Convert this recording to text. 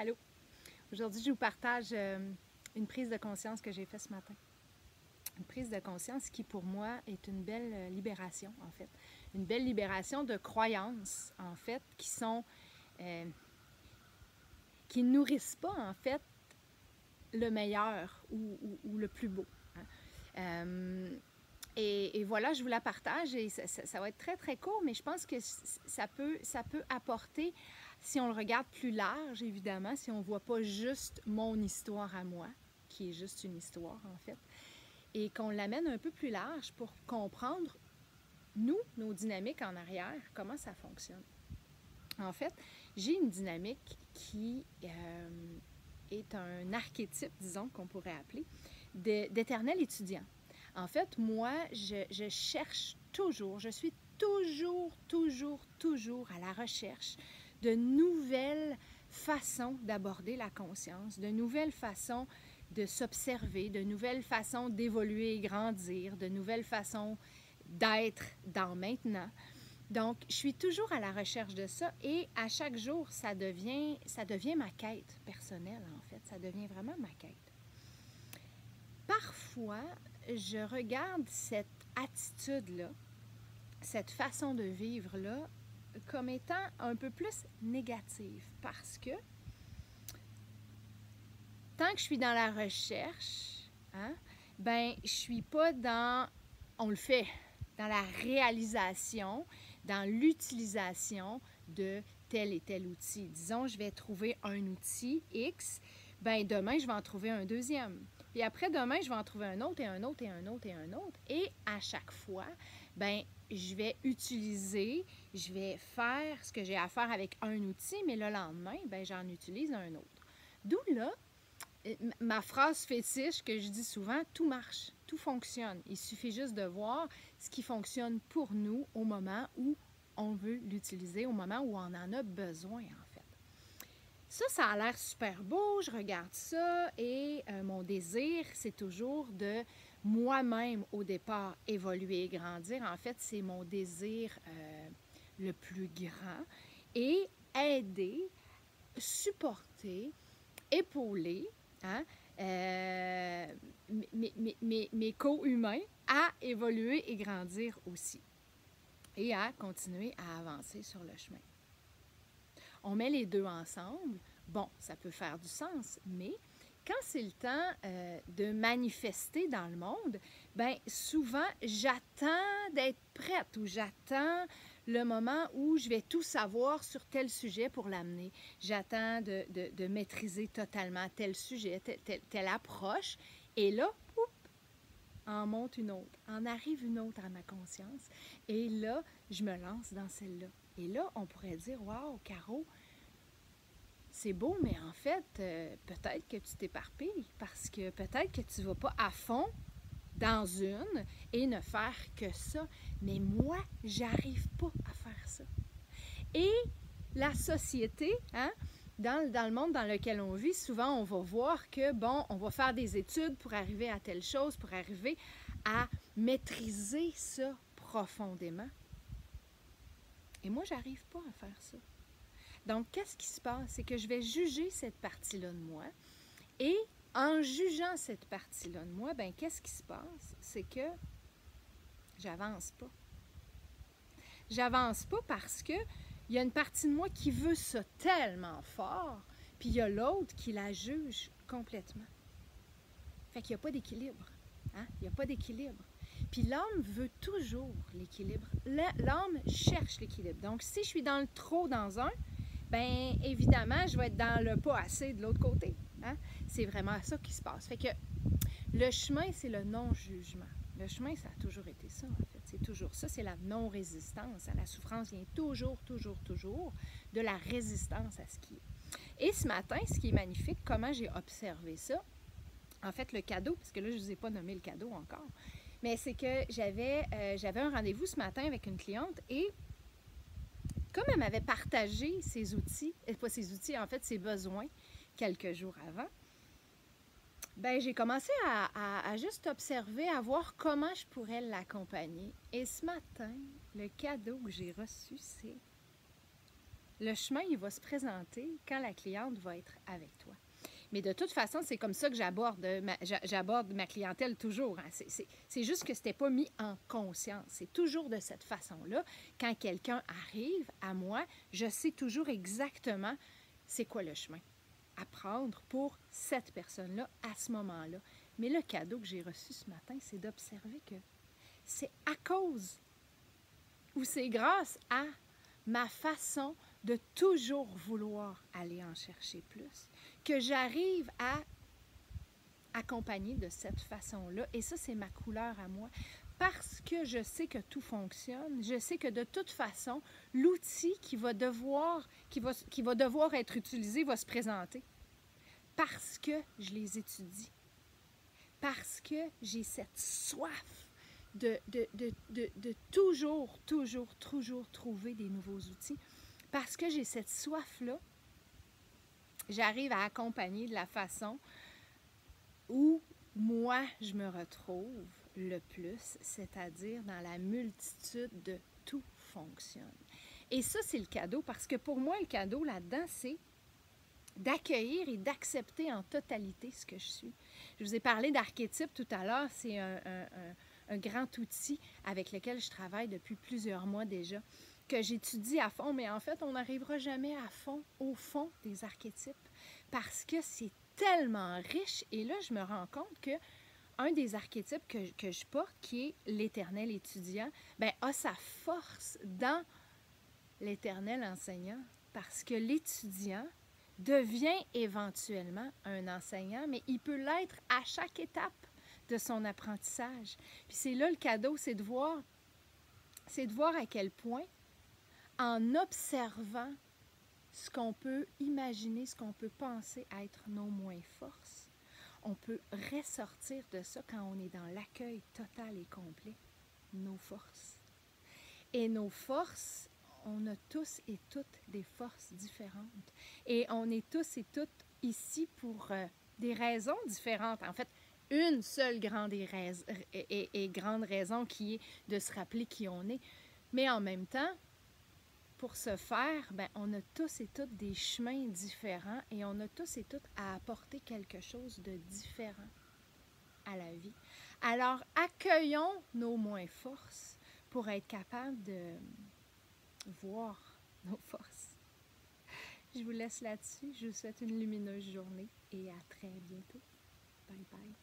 Allô? Aujourd'hui, je vous partage une prise de conscience que j'ai faite ce matin. Une prise de conscience qui, pour moi, est une belle libération, en fait. Une belle libération de croyances, en fait, qui ne nourrissent pas, en fait, le meilleur ou le plus beau. Et voilà, je vous la partage et ça va être très, très court, mais je pense que ça peut apporter, si on le regarde plus large, évidemment, si on ne voit pas juste mon histoire à moi, qui est juste une histoire, en fait, et qu'on l'amène un peu plus large pour comprendre, nous, nos dynamiques en arrière, comment ça fonctionne. En fait, j'ai une dynamique qui est un archétype, disons, qu'on pourrait appeler, d'éternel étudiant. En fait, moi, je cherche toujours, je suis toujours à la recherche de nouvelles façons d'aborder la conscience, de nouvelles façons de s'observer, de nouvelles façons d'évoluer et grandir, de nouvelles façons d'être dans maintenant. Donc, je suis toujours à la recherche de ça et à chaque jour, ça devient ma quête personnelle, en fait. Ça devient vraiment ma quête. Parfois, je regarde cette attitude-là, cette façon de vivre-là, comme étant un peu plus négative parce que tant que je suis dans la recherche, ben je suis pas dans, on le fait, dans la réalisation, dans l'utilisation de tel et tel outil. Disons, je vais trouver un outil X, ben demain, je vais en trouver un deuxième. Puis après, demain, je vais en trouver un autre et un autre et un autre et un autre. Et à chaque fois, ben je vais utiliser, je vais faire ce que j'ai à faire avec un outil, mais le lendemain, ben j'en utilise un autre. D'où là, ma phrase fétiche que je dis souvent, tout marche, tout fonctionne. Il suffit juste de voir ce qui fonctionne pour nous au moment où on veut l'utiliser, au moment où on en a besoin, en fait. Ça a l'air super beau, je regarde ça et mon désir, c'est toujours de moi-même, au départ, évoluer et grandir. En fait, c'est mon désir le plus grand et aider, supporter, épauler mes co-humains à évoluer et grandir aussi et à continuer à avancer sur le chemin. On met les deux ensemble, bon, ça peut faire du sens, mais quand c'est le temps de manifester dans le monde, bien souvent, j'attends d'être prête ou j'attends le moment où je vais tout savoir sur tel sujet pour l'amener. J'attends de maîtriser totalement tel sujet, telle approche. Et là, en monte une autre, en arrive une autre à ma conscience. Et là, je me lance dans celle-là. Et là, on pourrait dire, « Wow, Caro, c'est beau, mais en fait, peut-être que tu t'éparpilles parce que peut-être que tu ne vas pas à fond dans une et ne faire que ça. Mais moi, j'arrive pas à faire ça. » Et la société, dans le monde dans lequel on vit, souvent on va voir que, bon, on va faire des études pour arriver à telle chose, pour arriver à maîtriser ça profondément. Et moi, j'arrive pas à faire ça. Donc, qu'est-ce qui se passe? C'est que je vais juger cette partie-là de moi. Et en jugeant cette partie-là de moi, bien, qu'est-ce qui se passe? C'est que j'avance pas. J'avance pas parce que il y a une partie de moi qui veut ça tellement fort, puis il y a l'autre qui la juge complètement. Fait qu'il n'y a pas d'équilibre. Il n'y a pas d'équilibre. Puis l'âme veut toujours l'équilibre. L'âme cherche l'équilibre. Donc, si je suis dans le trop dans un, bien évidemment, je vais être dans le pas assez de l'autre côté. C'est vraiment ça qui se passe. Fait que le chemin, c'est le non-jugement. Le chemin, ça a toujours été ça, en fait. C'est toujours ça, c'est la non-résistance. La souffrance vient toujours de la résistance à ce qui est. Et ce matin, ce qui est magnifique, comment j'ai observé ça, en fait, le cadeau, parce que là, je ne vous ai pas nommé le cadeau encore, mais c'est que j'avais un rendez-vous ce matin avec une cliente et comme elle m'avait partagé ses outils, pas ses outils, en fait, ses besoins quelques jours avant, ben j'ai commencé à juste observer, à voir comment je pourrais l'accompagner. Et ce matin, le cadeau que j'ai reçu, c'est Le chemin, il va se présenter quand la cliente va être avec toi. Mais de toute façon, c'est comme ça que j'aborde ma clientèle toujours. Hein. C'est juste que ce n'était pas mis en conscience. C'est toujours de cette façon-là. Quand quelqu'un arrive à moi, je sais toujours exactement c'est quoi le chemin à prendre pour cette personne-là à ce moment-là. Mais le cadeau que j'ai reçu ce matin, c'est d'observer que c'est à cause ou c'est grâce à ma façon de toujours vouloir aller en chercher plus, que j'arrive à accompagner de cette façon-là. Et ça, c'est ma couleur à moi. Parce que je sais que tout fonctionne, je sais que de toute façon, l'outil qui va devoir être utilisé va se présenter. Parce que je les étudie. Parce que j'ai cette soif de toujours trouver des nouveaux outils. Parce que j'ai cette soif-là, j'arrive à accompagner de la façon où moi, je me retrouve le plus, c'est-à-dire dans la multitude de tout fonctionne. Et ça, c'est le cadeau, parce que pour moi, le cadeau là-dedans, c'est d'accueillir et d'accepter en totalité ce que je suis. Je vous ai parlé d'archétype tout à l'heure, c'est un grand outil avec lequel je travaille depuis plusieurs mois déjà, que j'étudie à fond, mais en fait, on n'arrivera jamais à fond, au fond des archétypes, parce que c'est tellement riche. Et là, je me rends compte que un des archétypes que je porte, qui est l'éternel étudiant, bien, a sa force dans l'éternel enseignant, parce que l'étudiant devient éventuellement un enseignant, mais il peut l'être à chaque étape de son apprentissage. Puis c'est là le cadeau, c'est de voir à quel point, en observant ce qu'on peut imaginer, ce qu'on peut penser être nos moins forces, on peut ressortir de ça quand on est dans l'accueil total et complet, nos forces. Et nos forces, on a tous et toutes des forces différentes. Et on est tous et toutes ici pour des raisons différentes. En fait, une seule grande raison qui est de se rappeler qui on est. Mais en même temps, pour ce faire, bien, on a tous et toutes des chemins différents et on a tous et toutes à apporter quelque chose de différent à la vie. Alors, accueillons nos moins forces pour être capables de voir nos forces. Je vous laisse là-dessus. Je vous souhaite une lumineuse journée et à très bientôt. Bye bye.